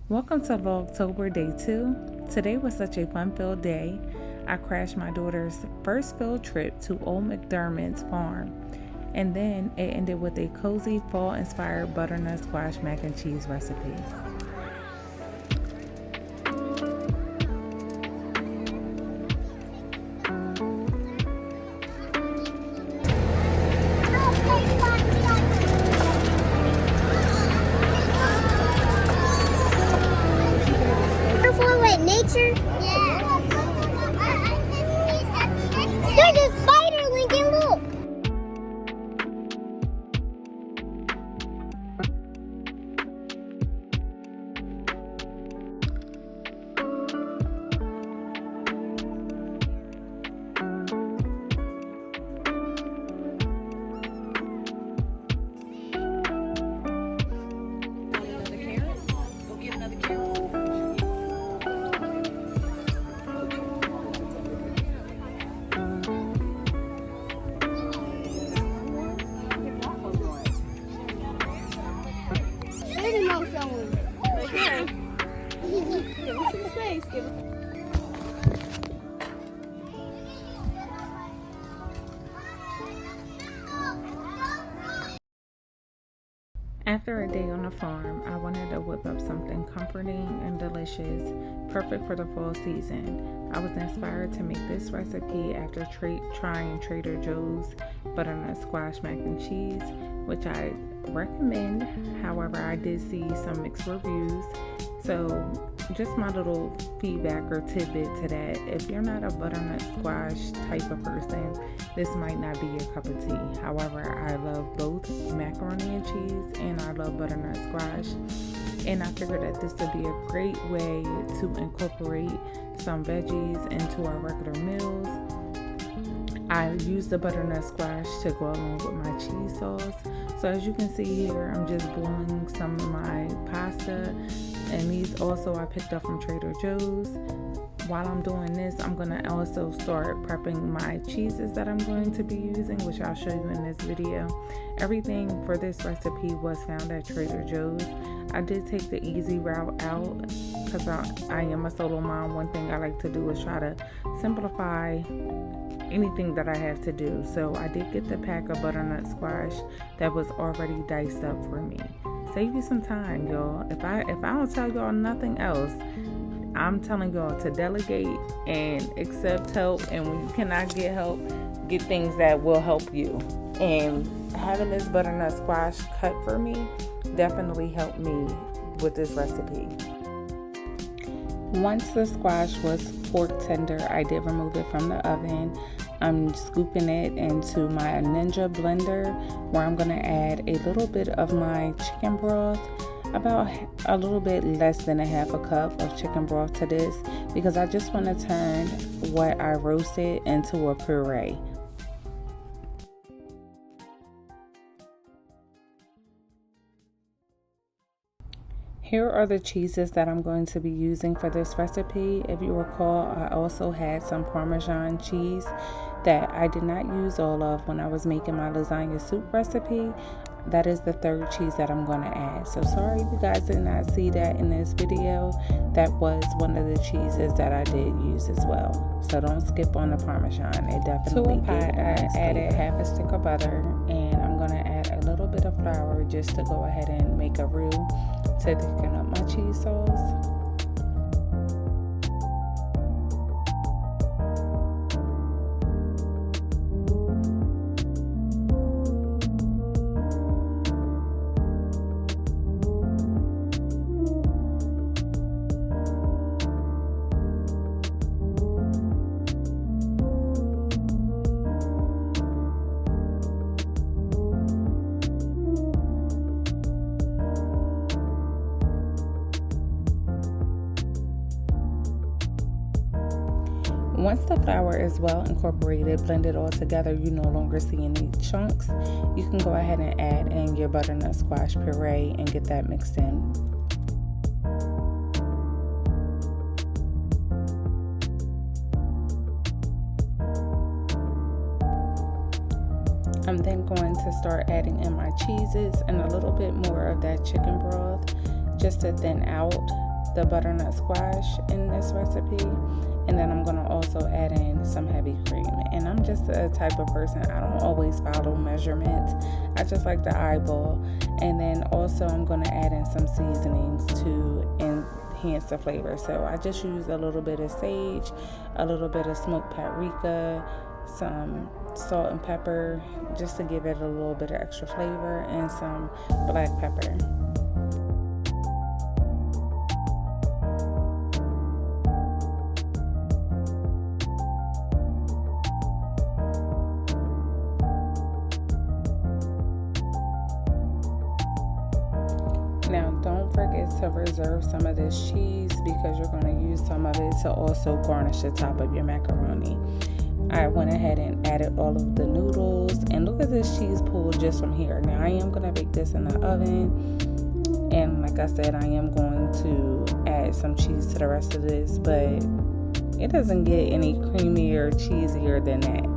Welcome to Vlogtober Day 2. Today was such a fun-filled day. I crashed my daughter's first field trip to old McDermitt's farm, and then it ended with a cozy fall-inspired butternut squash mac and cheese recipe. Nature? Yeah. There's a spider, Lincoln, look. After a day on the farm, I wanted to whip up something comforting and delicious, perfect for the fall season. I was inspired to make this recipe after trying Trader Joe's Butternut Squash Mac and Cheese, which I recommend. However, I did see some mixed reviews, so just my little feedback or tidbit to that. If you're not a butternut squash type of person, this might not be your cup of tea. However, I love both macaroni and cheese and I love butternut squash, and I figured that this would be a great way to incorporate some veggies into our regular meals. I use the butternut squash to go along with my cheese sauce. So as you can see here, I'm just boiling some of my pasta, and these also I picked up from Trader Joe's. While I'm doing this, I'm going to also start prepping my cheeses that I'm going to be using, which I'll show you in this video. Everything for this recipe was found at Trader Joe's. I did take the easy route out because I am a solo mom. One thing I like to do is try to simplify anything that I have to do. So I did get the pack of butternut squash that was already diced up for me. Save you some time, y'all. If I don't tell y'all nothing else, I'm telling y'all to delegate and accept help, and when you cannot get help, get things that will help you. And having this butternut squash cut for me definitely helped me with this recipe. Once the squash was fork tender, I did remove it from the oven. I'm scooping it into my Ninja blender, where I'm going to add a little bit of my chicken broth, about a little bit less than a half a cup of chicken broth to this, because I just want to turn what I roasted into a puree. Here are the cheeses that I'm going to be using for this recipe. If you recall, I also had some Parmesan cheese that I did not use all of when I was making my lasagna soup recipe. That is the third cheese that I'm going to add. So sorry you guys did not see that in this video. That was one of the cheeses that I did use as well. So don't skip on the Parmesan. It definitely did. To a pot, I added half a stick of butter, and I'm going to add a little bit of flour just to go ahead and make a roux to thicken up my cheese sauce. Once the flour is well incorporated, blended all together, you no longer see any chunks. You can go ahead and add in your butternut squash puree and get that mixed in. I'm then going to start adding in my cheeses and a little bit more of that chicken broth just to thin out the butternut squash in this recipe. And then I'm going to also add in some heavy cream. And I'm just a type of person, I don't always follow measurements. I just like the eyeball. And then also I'm going to add in some seasonings to enhance the flavor. So I just use a little bit of sage, a little bit of smoked paprika, some salt and pepper, just to give it a little bit of extra flavor, and some black pepper. Now, don't forget to reserve some of this cheese because you're going to use some of it to also garnish the top of your macaroni. I went ahead and added all of the noodles, and look at this cheese pool just from here. Now, I am going to bake this in the oven, and like I said, I am going to add some cheese to the rest of this, but it doesn't get any creamier or cheesier than that.